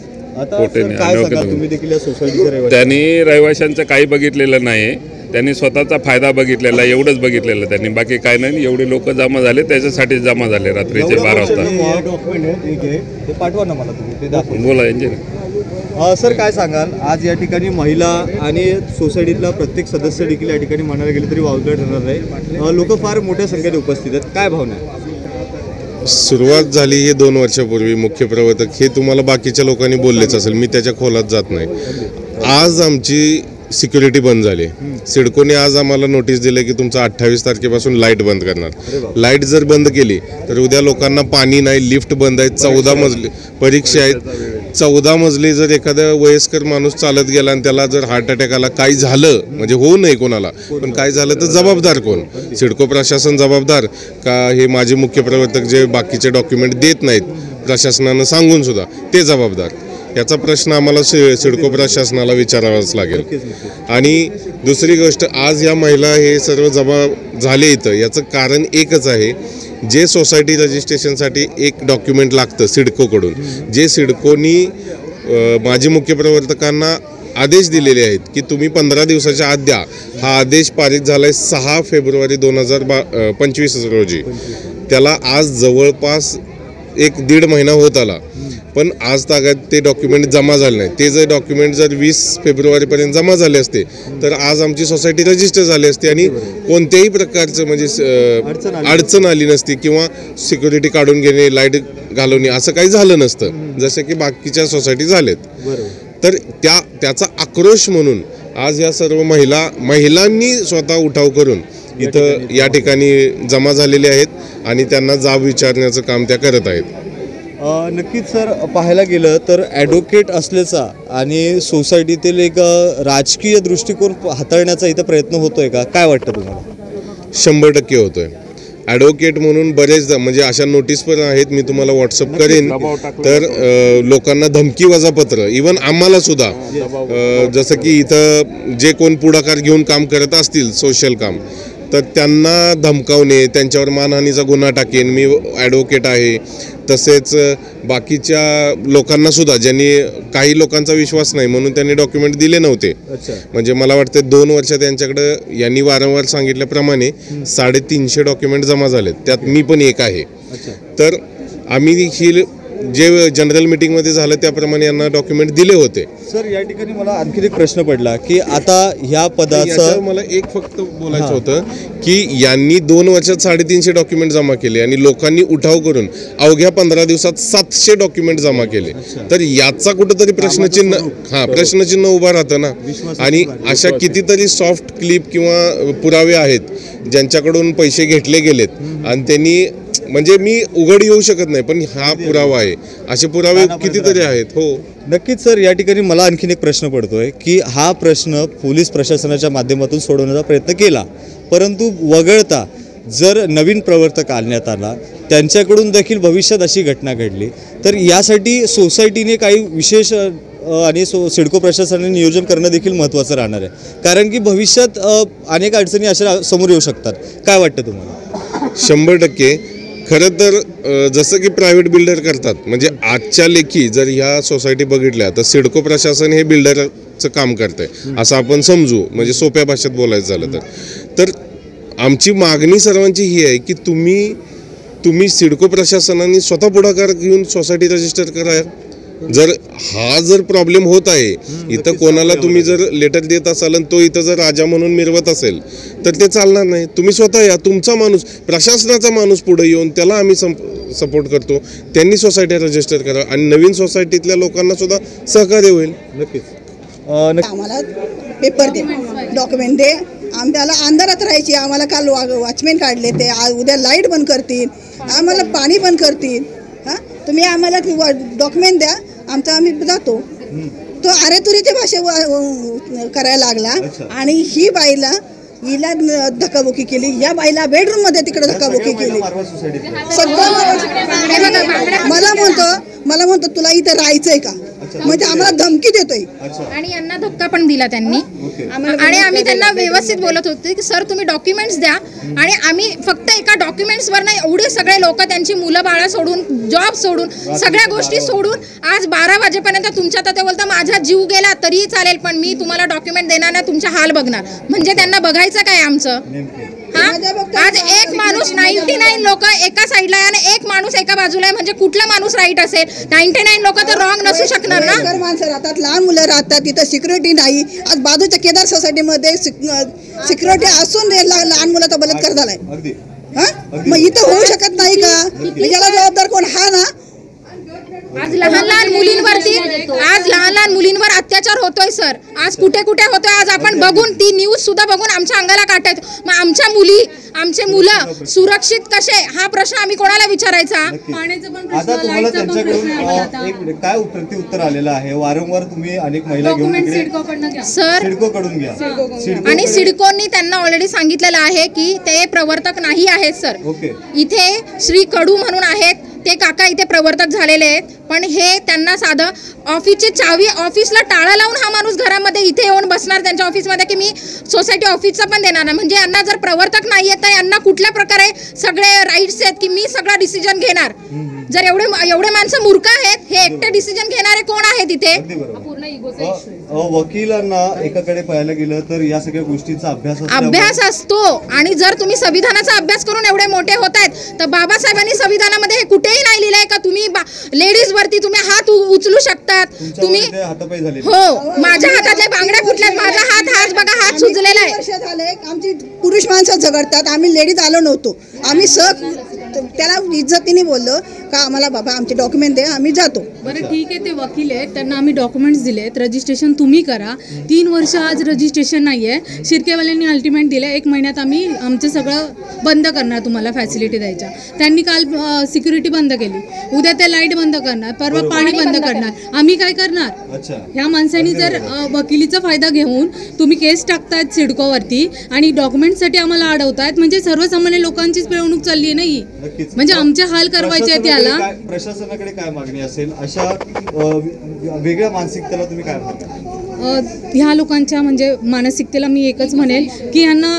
[SPEAKER 8] त्यांनी रहिवाशांचं काही बघितलेलं नाही, त्यांनी स्वतःचा फायदा बघितलेला, एवढंच बघितलेलं त्यांनी, बाकी काय नाही. एवढे लोक जमा झाले त्याच्यासाठी जमा झाले रात्रीचे 12 वाजता. बोला इंजिनियर.
[SPEAKER 3] सर काय सांगाल, आज या ठिकाणी महिला आणि सोसायटीतला प्रत्येक सदस्य देखील या ठिकाणी म्हणायला गेले तरी वावगळ ठरणार आहे, लोक फार मोठ्या संख्येने उपस्थित आहेत, काय भावना आहे?
[SPEAKER 9] सुरुवात झाली हे 2 वर्षापूर्वी. मुख्य प्रवर्तक हे तुम्हाला बाकीच्या लोकांनी बोललेच असेल, मी त्याच्या खोलात जात नाही. आज आमची सिक्युरिटी बंद झाली. सिडकोने आज आम्हाला नोटीस दिली की तुमचं 28 तारखेपासून लाईट बंद करणार. लाईट जर बंद केली तर उद्या लोकांना पाणी नाही, लिफ्ट बंद आहेत, 14 मजली परीक्षा आहेत, 14 मजली जर एखादा वयस्कर माणूस चालत गेला आणि त्याला जर हार्ट अटॅक आला, काही झालं म्हणजे होऊ नये कोणाला, पण काय झालं तर जबाबदार कोण? सिडको प्रशासन जबाबदार का हे माझे मुख्य प्रवर्तक जे बाकीचे डॉक्युमेंट देत नाहीत प्रशासनानं सांगून सुद्धा ते जबाबदार? याचा प्रश्न आम्हाला सिडको प्रशासनाला विचारावाच लागेल. आणि दुसरी गोष्ट, आज या महिला हे सर्व जमा झाले इथं, याचं कारण एकच आहे, जे सोसायटी रजिस्ट्रेशनसाठी एक डॉक्युमेंट लागतं सिडकोकडून, जे सिडकोनी माजी मुख्य प्रवर्तकांना आदेश दिलेले आहेत की तुम्ही 15 दिवसाच्या आत द्या. हा आदेश पारित झाला आहे 6 फेब्रुवारी 2025 रोजी. त्याला आज जवळपास 1-1.5 महिना होत आला, पण आज तागात ते डॉक्युमेंट जमा झाले नाही. ते जर डॉक्युमेंट जर 20 फेब्रुवारीपर्यंत जमा झाले असते तर आज आमची सोसायटी रजिस्टर झाली असते आणि कोणत्याही प्रकारचं म्हणजे अडचण आली नसती किंवा सिक्युरिटी काढून घेणे, लाईट घालवणे असं काही झालं नसतं जसं की बाकीच्या सोसायटी झालेत. तर त्याचा आक्रोश म्हणून आज या सर्व महिलांनी स्वतः उठाव करून इथं या ठिकाणी जमा झालेले आहेत आणि त्यांना जाब विचारण्याचं काम त्या करत आहेत.
[SPEAKER 3] नक्कीच सर, पाहायला गेलं तर ॲडव्होकेट असल्याचा आणि सोसायटीतील एक राजकीय दृष्टिकोन हाताळण्याचा इथं प्रयत्न होतोय का, काय वाटतं तुम्हाला?
[SPEAKER 9] 100% होतोय. ॲडव्होकेट म्हणून बरेचदा म्हणजे अशा नोटीस पण आहेत, मी तुम्हाला व्हॉट्सअप करेन. तर लोकांना धमकी वजापत्र, इवन आम्हाला सुद्धा, जसं की इथं जे कोण पुढाकार घेऊन काम करत असतील सोशल काम, तर त्यांना धमकावणे, त्यांच्यावर मानहानीचा गुन्हा टाकेन, मी ॲडव्होकेट आहे. तसेच बाकीच्या लोकांना सुद्धा, ज्यांनी काही लोकांचा विश्वास नाही म्हणून त्यांनी डॉक्युमेंट दिले नव्हते. म्हणजे मला वाटतं 2 वर्ष त्यांच्याकडं यांनी वारंवार सांगितल्याप्रमाणे 350 डॉक्युमेंट जमा झालेत, त्यात मी पण एक आहे. तर आम्ही ही जे जनरल मीटिंगमध्ये झालं त्याप्रमाणे यांना डॉक्युमेंट दिले होते.
[SPEAKER 3] सर, या ठिकाणी मला आणखी एक प्रश्न पडला की आता ह्या पदाचं
[SPEAKER 9] मला एक फक्त बोलायचं होतं की यांनी 2 वर्षात 350 डॉक्युमेंट जमा केले आणि लोकांनी उठाव करून अवघ्या 15 दिवसात 700 डॉक्युमेंट जमा केले. तर याचा कुठंतरी प्रश्नचिन्ह उभा राहतं ना. आणि अशा कितीतरी सॉफ्ट क्लिप किंवा पुरावे आहेत ज्यांच्याकडून पैसे घेतले गेलेत आणि त्यांनी, म्हणजे मी उघड येऊ शकत नाही पण हा पुरावा आहे, असे पुरावे कितीतरी आहेत. हो
[SPEAKER 3] नक्कीच सर, या ठिकाणी मला आणखीन एक प्रश्न पडतोय की हा प्रश्न पोलीस प्रशासनाच्या माध्यमातून सोडवण्याचा प्रयत्न केला, परंतु वगळता जर नवीन प्रवर्तक आणण्यात आला, त्यांच्याकडून देखील भविष्यात अशी घटना घडली, तर यासाठी सोसायटीने काही विशेष आणि सिडको प्रशासनाने नियोजन करणं देखील महत्त्वाचं राहणार आहे, कारण की भविष्यात अनेक अडचणी अशा समोर येऊ शकतात. काय वाटतं तुम्हाला?
[SPEAKER 9] 100%. खरं तर जसं की प्रायव्हेट बिल्डर करतात, म्हणजे आजच्या लेखी जर ह्या सोसायटी बघितल्या तर सिडको प्रशासन हे बिल्डरचं काम करतंय असं आपण समजू, म्हणजे सोप्या भाषेत बोलायचं झालं तर आमची मागणी सर्वांची ही आहे की तुम्ही सिडको प्रशासनाने स्वतः पुढाकार घेऊन सोसायटी रजिस्टर करा. जर प्रॉब्लेम होत आहे, इथं कोणाला तुम्ही जर लेटर देत असाल आणि तो इथं जर राजा म्हणून मिरवत असेल तर ते चालणार नाही. तुम्ही स्वतः या, तुमचा माणूस, प्रशासनाचा माणूस पुढे येऊन त्याला आम्ही सपोर्ट करतो, त्यांनी सोसायटी रजिस्टर करा आणि नवीन सोसायटीतल्या लोकांना सुद्धा सहकार्य होईल.
[SPEAKER 3] नक्कीच
[SPEAKER 7] आम्हाला पेपर दे, डॉक्युमेंट दे. आम्हाला अंधारात राहायची, आम्हाला काल वॉचमॅन काढले, ते उद्या लाईट बंद करतील, आम्हाला पाणी बंद करतील. हां, तुम्ही आम्हाला डॉक्युमेंट द्या, आम्ही जातो. तो अरेतुरीच्या भाषे करायला लागला आणि ही बाईला हिला धक्काबुक्की केली, या बाईला बेडरूम मध्ये तिकडे धक्काबुक्की केली. मला म्हणतो तुला इथं राहायचंय का, म्हणजे आम्हाला धमकी देतोय.
[SPEAKER 1] आणि यांना धक्का पण दिला त्यांनी. आणि आम्ही त्यांना व्यवस्थित बोलत होते की सर तुम्ही डॉक्युमेंट्स द्या, आणि आम्ही फक्त एका डॉक्युमेंट्सवर नाही, एवढे सगळे लोक त्यांची मुलं बाळा सोडून, जॉब सोडून, सगळ्या गोष्टी सोडून आज 12 वाजेपर्यंत तुमच्या तर ते बोलता माझा जीव गेला तरीही चालेल पण मी तुम्हाला डॉक्युमेंट देणार नाही, तुमचा हाल बघणार. म्हणजे त्यांना बघायचं काय आमचं? आज एक माणूस 99 लोक एका साईडला आहे आणि एक माणूस एका बाजूला आहे, म्हणजे कुठला माणूस राईट असेल? 99 लोक तर रॉंग नसू शकणार ना.
[SPEAKER 7] माणसं राहतात, लहान मुलं राहतात, तिथं सिक्युरिटी नाही. आज बाजूच्या केदार सोसायटीमध्ये सिक्युरिटी असून लहान मुलाचा बलात्कार झालाय. मग इथं होऊ शकत नाही का? याला जबाबदार कोण? हा ना.
[SPEAKER 1] आज लहान लहान मुलींवर अत्याचार होतोय सर. आज कुठे कुठे होतोय, आज आपण बघून ती न्यूज सुद्धा बघून आमच्या अंगाला काटायचं. मग आमच्या मुली, आमचे मुलं सुरक्षित कसे, हा प्रश्न आम्ही कोणाला विचारायचा?
[SPEAKER 3] आता तुम्हाला त्यांच्याकडून एक काय प्रत्युत्तर आलेलं आहे? वारंवार तुम्ही अनेक महिला घेऊन
[SPEAKER 1] सर
[SPEAKER 3] सिडकोकडून घ्या,
[SPEAKER 1] आणि सिडकोनी त्यांना ऑलरेडी सांगितलेलं आहे की ते प्रवर्तक नाही आहेत सर. इथे श्री कडू म्हणून आहेत, ते काका इथे प्रवर्तक झालेले आहेत, पण हे त्यांना साधं ऑफिसची चावी, ऑफिसला टाळा लावून हा माणूस घरामध्ये इथे येऊन बसणार त्यांच्या ऑफिसमध्ये की मी सोसायटी ऑफिसचा पण देणार नाही. म्हणजे यांना जर प्रवर्तक नाही आहेत तर यांना कुठल्या प्रकारे सगळे राईट्स आहेत की मी सगळा डिसिजन घेणार? जर एवढे माणसं मूर्ख आहेत, हे एकटे डिसिजन घेणारे कोण आहेत इथे?
[SPEAKER 3] वकिलांना एकाकडे पाहायला गेलं तर या सगळ्या गोष्टींचा
[SPEAKER 1] अभ्यास असतो. आणि जर तुम्ही संविधानाचा अभ्यास करून एवढे मोठे होत आहेत तर बाबासाहेबांनी संविधानामध्ये हे कुठेही नाही लिहिलंय का तुम्ही लेडीज वरती तुम्ही हात उचलू शकतात? तुम्ही हो, माझ्या हातातले बांगड्या फुटल्यात, माझा हाच बघा, हात सुजलेला आहे.
[SPEAKER 7] वर्ष झाले आमची पुरुष माणसं झगडतात, आम्ही लेडीज आलो नव्हतो, आम्ही त्याला इज्जतीने बोललो काका आम्हाला बाबा आमचे डॉक्युमेंट द्या, आम्ही जातो.
[SPEAKER 13] बरं ठीक आहे, ते वकील आहेत, त्यांना आम्ही डॉक्युमेंट्स दिलेत, रजिस्ट्रेशन तुम्ही करा. 3 वर्ष आज रजिस्ट्रेशन नाही आहे. शिर्केवाल्यांनी अल्टिमेट दिलं 1 महिन्यात आम्ही आमचं सगळं बंद करणार, तुम्हाला फॅसिलिटी द्यायच्या. त्यांनी काल सिक्युरिटी बंद केली, उद्या ते लाईट बंद करणार, परवा पाणी बंद करणार. आम्ही काय करणार? ह्या माणसांनी जर वकिलीचा फायदा घेऊन तुम्ही केस टाकतायत सिडकोवरती आणि डॉक्युमेंटसाठी आम्हाला अडवतायत, म्हणजे सर्वसामान्य लोकांचीच पिळवणूक चालली आहे. नाही म्हणजे आमचे हाल करवायचे आहेत. याला
[SPEAKER 3] प्रशासनाकडे काय मागणी असेल? अशा वेगळ्या मानसिकतेला तुम्ही काय म्हणता?
[SPEAKER 13] ह्या लोकांच्या म्हणजे मानसिकतेला मी एकच म्हणेल की यांना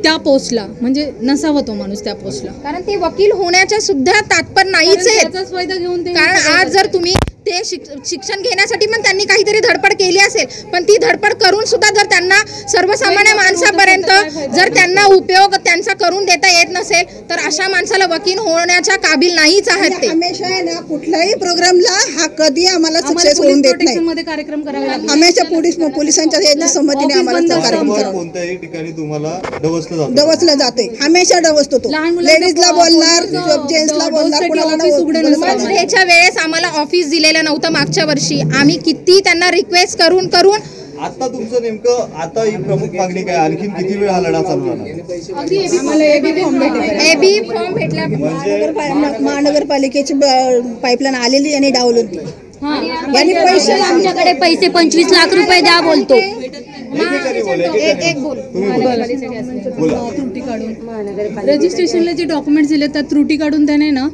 [SPEAKER 13] त्या पोस्टला म्हणजे नसावा तो माणूस त्या पोस्टला,
[SPEAKER 1] कारण ते वकील होण्याच्या सुद्धा तात्पर्य नाहीच आहे.
[SPEAKER 13] त्याचाच फायदा घेऊन ते,
[SPEAKER 1] कारण आज जर तुम्ही ते शिक्षण घेण्यासाठी पण त्यांनी काहीतरी धडपड केली असेल, पण ती धडपड करून सुद्धा जर त्यांना सर्वसामान्य माणसापर्यंत जर त्यांना उपयोग त्यांचा करून देता येत नसेल तर अशा माणसाला वकील होण्याच्या काबिल नाहीच आहेत ते.
[SPEAKER 7] हमेशा आहे ना कुठल्याही प्रोग्रामला हा कधी आम्हाला सक्सेस होऊन देत नाही.
[SPEAKER 13] मध्ये कार्यक्रम करावे लागतात.
[SPEAKER 7] हमेशा पोलिसांच्या संमतीने आम्हाला कार्यक्रम करावा.
[SPEAKER 3] कोणत्याही ठिकाणी तुम्हाला
[SPEAKER 7] डवसलं जाते, हमेशा डवसतो तो. लेडीजला बोलणार, जेंट्सला बोलणार,
[SPEAKER 1] कोणाला ह्याच्या वेळेस आम्हाला ऑफिस दिलेलं नव्हतं मागच्या वर्षी. आम्ही किती त्यांना रिक्वेस्ट करून
[SPEAKER 3] आता तुमचं नेमकं आता ही प्रमुख मागणी काय? आणखीन किती वेळ हा लढा चालू राहणार?
[SPEAKER 1] एबी फॉर्म भेटला.
[SPEAKER 7] महानगरपालिकेची पाईपलाईन आलेली आणि डावलून ती
[SPEAKER 6] यांनी पैसे आमच्याकडे 25 लाख रुपये द्या बोलतो.
[SPEAKER 13] त्रुटी काढून रजिस्ट्रेशनला जे डॉक्युमेंट्स दिले त्यात त्रुटी काढून त्याने ना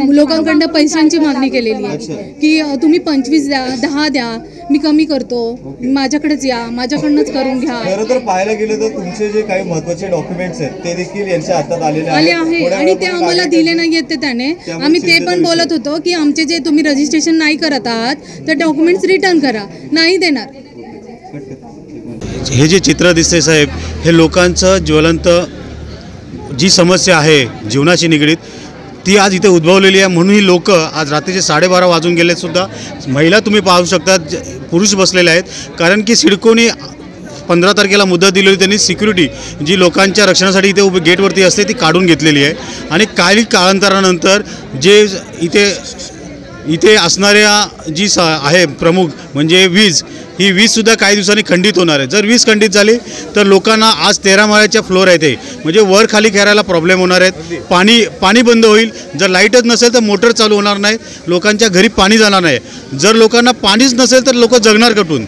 [SPEAKER 13] लोकांकडनं पैशांची मागणी केलेली आहे की तुम्ही 25 द्या, 10 द्या, मी कमी करतो, माझ्याकडेच या, माझ्याकडनंच करून घ्या.
[SPEAKER 3] खरं तर पाहायला गेलं तर तुमचे जे काही महत्त्वाचे डॉक्युमेंट्स आहेत ते देखील यांच्या हातात आले
[SPEAKER 13] आहे आणि ते आम्हाला दिले नाहीयेत. ते त्याने आम्ही ते पण बोलत होतो की आमचे जे तुम्ही रजिस्ट्रेशन नाही करत आहात तर डॉक्युमेंट्स रिटर्न करा, नाही देणार.
[SPEAKER 14] हे जे चित्र दिसते साहेब, हे लोकांचं ज्वलंत जी समस्या आहे जीवनाशी निगडीत ती आज इथे उद्भवलेली आहे. म्हणून ही लोक आज रात्रीचे 12:30 वाजून गेले सुद्धा महिला तुम्ही पाहू शकता, पुरुष बसलेले आहेत. कारण की सिडकोने 15 तारखेला मुदत दिलेली, त्यांनी सिक्युरिटी जी लोकांच्या रक्षणासाठी इथे उभी गेटवरती असते ती काढून घेतलेली आहे. आणि काही काळांतरानंतर जे इथे असणाऱ्या जी आहे प्रमुख म्हणजे वीज, ही वीजसुद्धा काही दिवसांनी खंडित होणार आहे. जर वीज खंडित झाली तर लोकांना आज 13 माळ्याच्या फ्लोअर आहे ते म्हणजे वर खाली खेळायला प्रॉब्लेम होणार आहेत. पाणी बंद होईल. जर लाईटच नसेल तर मोटर चालू होणार नाही, लोकांच्या घरी पाणी जाणार नाही. जर लोकांना पाणीच नसेल तर लोक जगणार कुठून?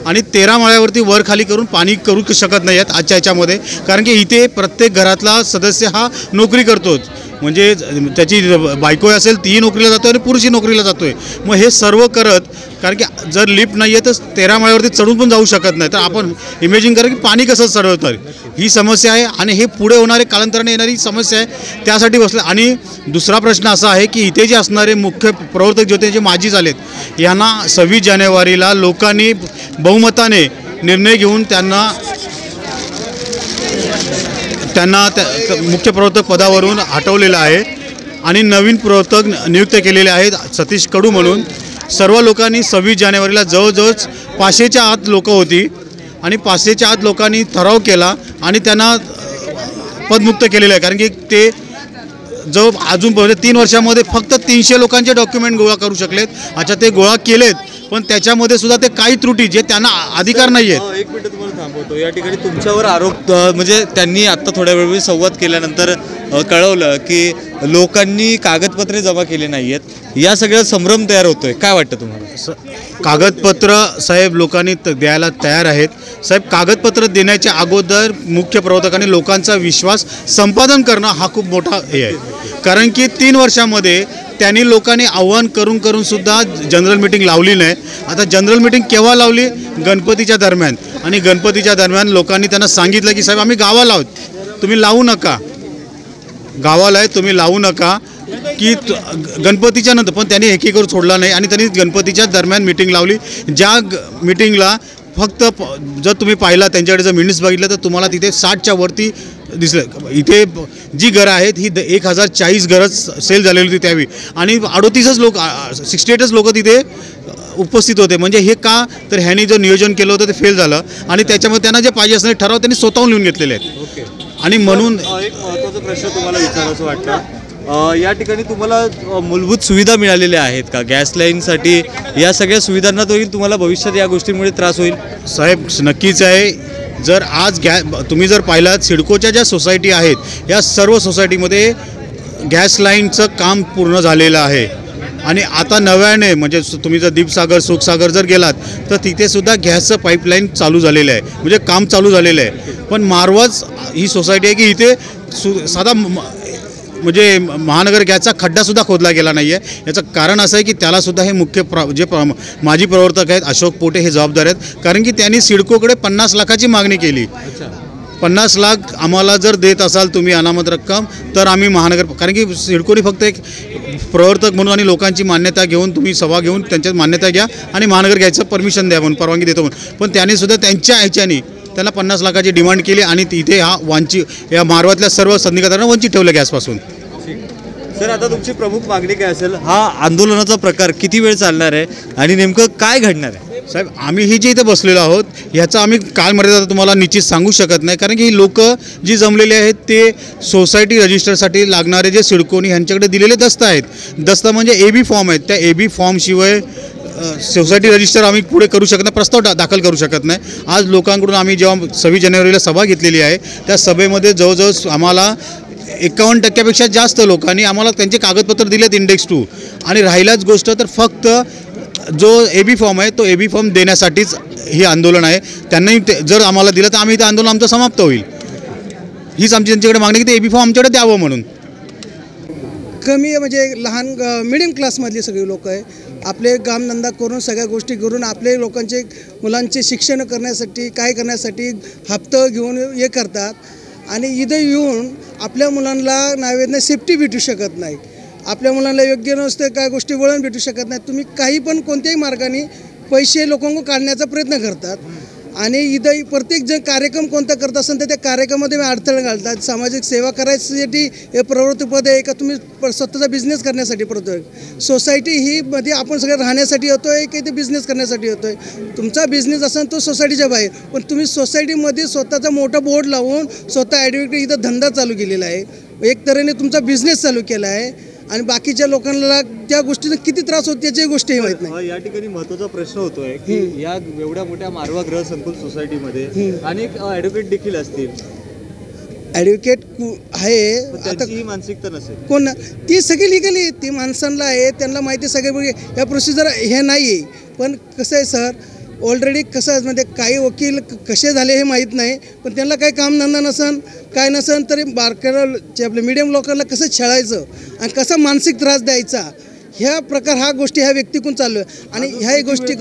[SPEAKER 14] आणि 13 माळ्यावरती वर खाली करून पाणी करू शकत नाही आहेत आजच्या ह्याच्यामध्ये. कारण की इथे प्रत्येक घरातला सदस्य हा नोकरी करतोच, म्हणजे त्याची बायको असेल तीही नोकरीला जातो आणि पुरुषही नोकरीला जातो आहे. मग हे सर्व करत, कारण की जर लिफ्ट नाही आहे तर 13 माळ्यावरती चढून पण जाऊ शकत नाही. तर आपण इमेजिन करा की पाणी कसं चढवतं, ही समस्या आहे. आणि हे पुढे होणारे कालांतराने येणारी समस्या आहे, त्यासाठी बसलं. आणि दुसरा प्रश्न असा आहे की इथे जे असणारे मुख्य प्रवर्तक जे होते, जे माजी झालेत, यांना 26 जानेवारीला लोकांनी बहुमताने निर्णय घेऊन त्यांना मुख्य प्रवर्तक पदावरून हटवलेलं आहे आणि नवीन प्रवर्तक नियुक्त केलेले आहेत सतीश कडू म्हणून. सर्व लोकांनी 26 जानेवारीला जवळजवळ 500च्या आत लोक होती आणि 500च्या आत लोकांनी ठराव केला आणि त्यांना पदमुक्त केलेलं आहे. कारण की ते अजून 3 वर्षामध्ये फक्त 300 लोकांचे डॉक्युमेंट गोळा करू शकलेत. अच्छा, ते गोळा केलेत पण त्याच्यामध्ये सुद्धा ते काही त्रुटी जे त्यांना अधिकार नाही आहेत.
[SPEAKER 3] एक मिनिट तुम्हाला थांबवतो. या ठिकाणी तुमच्यावर आरोप म्हणजे त्यांनी आत्ता थोड्या वेळ संवाद केल्यानंतर कळवलं की लोकांनी कागदपत्रे जमा केले नाही आहेत. या सगळ्या संभ्रम तयार होतोय, काय वाटतं तुम्हाला?
[SPEAKER 14] कागदपत्र साहेब लोकांनी द्यायला तयार आहेत. साहेब, कागदपत्र देण्याच्या अगोदर मुख्य प्रवर्तकांनी लोकांचा विश्वास संपादन करणं हा खूप मोठा हे आहे. कारण की 3 वर्षामध्ये त्यांनी लोकांनी आव्हान करून सुद्धा जनरल मीटिंग लावली नाही. आता जनरल मीटिंग केव्हा लावली? गणपतीच्या दरम्यान. आणि गणपतीच्या दरम्यान लोकांनी त्यांना सांगितलं की साहेब आम्ही गावाला आहोत, तुम्ही लावू नका, गावाला आहे तुम्ही लावू नका, की गणपतीच्या नंतर. पण त्यांनी एकीकडून सोडला नाही आणि त्यांनी गणपतीच्या दरम्यान मीटिंग लावली. ज्या मीटिंगला फक्त जर तुम्ही पाहिला त्यांच्याकडे जर मिनिट्स बघितलं तर तुम्हाला तिथे 60च्या वरती दिसलं. इथे जी घरं आहेत ही 1040 घरं सेल झालेली होती त्यावेळी आणि 38च लोक 68च लोक तिथे उपस्थित होते. म्हणजे हे का तर ह्यांनी जो नियोजन केलं होतं ते फेल झालं आणि त्याच्यामध्ये त्यांना जे पाहिजे असणारे ठराव त्यांनी स्वतःहून लिहून घेतलेले आहेत. आणि म्हणून
[SPEAKER 3] एक महत्त्वाचा प्रश्न तुम्हाला विचारायचं वाटतं या ठिकाणी तुम्हाला मूलभूत सुविधा मिळालेल्या आहेत का? गॅस लाईनसाठी या सगळ्या सुविधांना तुम्हाला भविष्यात या गोष्टींमुळे त्रास होईल?
[SPEAKER 14] साहेब नक्कीच आहे. जर आज तुम्ही जर पाहिलात सिडकोच्या ज्या सोसायटी आहेत या सर्व सोसायटीमध्ये गॅस लाईनचं काम पूर्ण झालेलं आहे आणि आता नव्याने म्हणजे तुम्ही जर दीपसागर सुखसागर जर गेलात तर तिथे सुद्धा गॅसचं पाईपलाईन चालू झालेलं आहे, म्हणजे काम चालू झालेलं आहे. पण मारवाज ही सोसायटी आहे की इथे साधा म्हणजे महानगर गॅसचा खड्डासुद्धा खोदला गेला नाही आहे. याचं कारण असं आहे की त्यालासुद्धा हे मुख्य माजी प्रवर्तक आहेत अशोक पोटे हे जबाबदार आहेत, कारण की त्यांनी सिडकोकडे 50 लाखाची मागणी केली. 50 लाख आम्हाला जर देत असाल तुम्ही अनामत रक्कम तर आम्ही महानगर, कारण की सिडकोने फक्त एक प्रवर्तक म्हणून आणि लोकांची मान्यता घेऊन तुम्ही सभा घेऊन त्यांच्यात मान्यता घ्या आणि महानगर घ्यायचं परमिशन द्या म्हणून परवानगी देतो म्हणून, पण त्यांनी सुद्धा त्यांच्या ह्याच्यानी त्याला 50 लाखाची डिमांड केली आणि तिथे या मारवातल्या सर्व संधिकारांना वंचित ठेवलं गॅसपासून.
[SPEAKER 3] सर आता तुमची प्रमुख मागणी काय असेल? हा आंदोलनाचा प्रकार किती वेळ चालणार आहे आणि नेमकं काय घडणार आहे?
[SPEAKER 14] साहेब आम्ही ही जे इथे बसलेलो आहोत ह्याचा आम्ही कालमर्यादा तुम्हाला निश्चित सांगू शकत नाही, कारण की ही लोक जी जमलेली आहेत ते सोसायटी रजिस्टरसाठी लागणारे जे सिडकोनी ह्यांच्याकडे दिलेले दस्ता आहेत, दस्ता म्हणजे AB फॉर्म आहेत, त्या AB फॉर्मशिवाय सोसायटी रजिस्टर आम्ही पुढे करू शकत नाही, प्रस्ताव दाखल करू शकत नाही. आज लोकांकडून आम्ही जेव्हा 26 जानेवारीला सभा घेतलेली आहे त्या सभेमध्ये जवळजवळ आम्हाला 51% जास्त लोकांनी आम्हाला त्यांचे कागदपत्र दिलेत इंडेक्स 2, आणि राहिलाच गोष्ट तर फक्त जो AB फॉर्म आहे तो AB फॉर्म देण्यासाठीच हे आंदोलन आहे. त्यांनाही जर आम्हाला दिलं तर आम्ही ते आंदोलन आमचं समाप्त होईल. हीच आमची त्यांच्याकडे मागणी की ते AB फॉर्म आमच्याकडे द्यावं म्हणून.
[SPEAKER 15] कमी म्हणजे लहान मिडियम क्लासमधले सगळे लोक आहे, आपले कामधंदा करून सगळ्या गोष्टी करून आपले लोकांचे मुलांचे शिक्षण करण्यासाठी काय करण्यासाठी हप्ता घेऊन हे करतात, आणि इथं येऊन आपल्या मुलांना नावेदने सेफ्टी भेटू शकत नाही, आपल्या मुलांना योग्य नसतं काय गोष्टी वळण भेटू शकत नाही. तुम्ही काही पण कोणत्याही मार्गाने पैसे लोकांना काढण्याचा प्रयत्न करतात, आणि इथं प्रत्येक जे कार्यक्रम कोणता करत असेल तर त्या कार्यक्रमामध्ये अडथळे घालतात. सामाजिक सेवा करायसाठी हे प्रवृत्तीपद आहे का तुम्ही स्वतःचा बिझनेस करण्यासाठी पडतो आहे? सोसायटी ही मध्ये आपण सगळे राहण्यासाठी होतो आहे की ते बिझनेस करण्यासाठी होतो आहे? तुमचा बिझनेस असेल तो सोसायटीच्या बाहेर, पण तुम्ही सोसायटीमध्ये स्वतःचा मोठा बोर्ड लावून स्वतः ॲडव्होकेट इथं धंदा चालू केलेला आहे, एक तऱ्हेने तुमचा बिझनेस चालू केला आहे, आणि बाकीच्या लोकांना त्या गोष्टीचा किती त्रास होतो त्याची गोष्टी माहीत नाही.
[SPEAKER 3] या ठिकाणी महत्त्वाचा प्रश्न होतोय की या एवढ्या मोठ्या मारवा ग्रह संकुल सोसायटीमध्ये अनेक ॲडव्होकेट देखील असतील.
[SPEAKER 15] ॲडव्होकेट आहे आता
[SPEAKER 3] ही मानसिकता नसेल
[SPEAKER 15] कोण, ती सगळी लिगली ती माणसांना आहे, त्यांना माहिती सगळे या प्रोसिजर हे नाही आहे. पण कसं आहे सर, ऑलरेडी कसं म्हणजे काही वकील कसे झाले हे माहीत नाही, पण त्यांना काही कामधंदा नसन काय नसन तरी बारक्याला जे आपल्या मिडियम लोकांना कसं छळायचं आणि कसा मानसिक त्रास द्यायचा ह्या प्रकार ह्या गोष्टी ह्या व्यक्तीकडून चालू आहे. आणि ह्या गोष्टी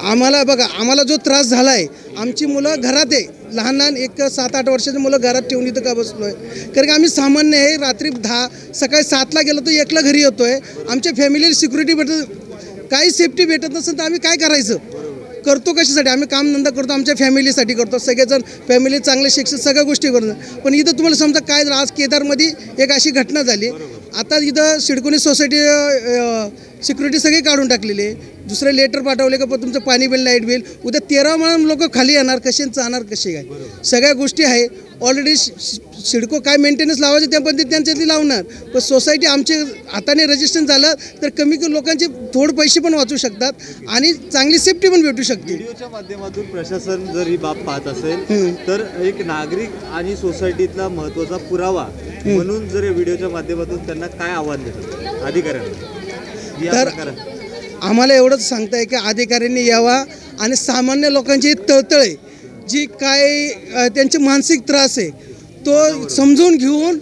[SPEAKER 15] आम्हाला बघा, आम्हाला जो त्रास झाला आहे, आमची मुलं घरात आहे, लहान लहान 7-8 वर्षाची मुलं घरात ठेवून इथं का बसलो आहे, कारण की आम्ही सामान्य आहे, रात्री सकाळी 7ला गेलो तर 1ला घरी येतो आहे, आमच्या फॅमिलीला सिक्युरिटी भेटत काही सेफ्टी भेटत नसेल तर आम्ही काय करायचं, करतो कशासाठी? आम्ही कामधंदा करतो आमच्या फॅमिलीसाठी करतो, सगळेजण फॅमिली चांगले शिक्षण सगळ्या गोष्टी करतो. पण इथं तुम्हाला समजा काय आज केदारमध्ये एक अशी घटना झाली, आता इथं सिडकोनी सोसायटी सिक्युरिटी सगळी काढून टाकलेली आहे, दुसरे लेटर पाठवले का तुमचं पाणी बिल लाईट बिल, उद्या 13 म्हणून लोक खाली येणार कसे जाणार कसे काय, सगळ्या गोष्टी आहे. ऑलरेडी सिडको काय मेंटेनन्स लावायचे त्या पद्धतीने त्यांच्यातली लावणार, पण सोसायटी आमचे हाताने रजिस्ट्रेशन झालं तर कमी लोकांचे थोडे पैसे पण वाचू शकतात आणि चांगली सेफ्टी पण भेटू शकते.
[SPEAKER 3] व्हिडिओच्या माध्यमातून प्रशासन जर ही बाब पाहत असेल तर एक नागरिक आणि सोसायटीतला महत्त्वाचा पुरावा म्हणून जर व्हिडिओच्या माध्यमातून त्यांना काय आव्हान देतात अधिकाऱ्यांना?
[SPEAKER 15] तर आम्हाला एवढंच सांगता आहे की अधिकाऱ्यांनी यावा आणि सामान्य लोकांची तळतळे जी काय त्यांचे मानसिक त्रास आहे तो समजून घेऊन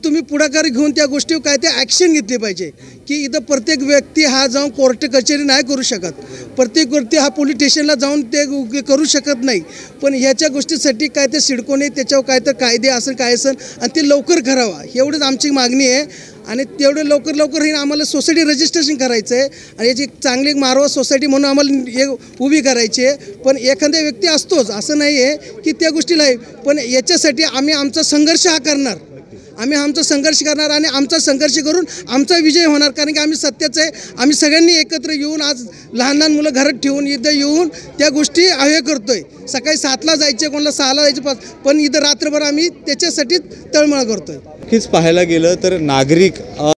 [SPEAKER 15] तुम्ही पुढाकार घेऊन त्या गोष्टीवर काय ते ॲक्शन घेतली पाहिजे. की इथं प्रत्येक व्यक्ती हा जाऊन कोर्ट कचेरी नाही करू शकत, प्रत्येक व्यक्ती हा पोलीस स्टेशनला जाऊन ते करू शकत नाही, पण ह्याच्या गोष्टीसाठी काय ते सिडकोने त्याच्यावर काय तर कायदे असेल काय असेल आणि ते लवकर करावा एवढंच आमची मागणी आहे. आणि तेवढं लवकर हे आम्हाला सोसायटी रजिस्ट्रेशन करायचं आहे आणि याची चांगली मारवा सोसायटी म्हणून आम्हाला उभी करायची आहे. पण एखाद्या व्यक्ती असतोच असं नाही आहे की त्या गोष्टीला आहे, पण याच्यासाठी आम्ही आमचा संघर्ष हा करणार आम्ही आमचा संघर्ष करणार आणि आमचा संघर्ष करून आमचा विजय होणार, कारण की आम्ही सत्याचं आहे. आम्ही सगळ्यांनी एकत्र येऊन आज लहान लहान मुलं घरात ठेवून इथं येऊन त्या गोष्टी हे करतोय. सकाळी 7ला जायचे, कोणाला 6ला जायचे, पण इथं रात्रभर आम्ही त्याच्यासाठीच तळमळ करतोय.
[SPEAKER 3] नक्कीच पाहायला गेलं तर नागरिक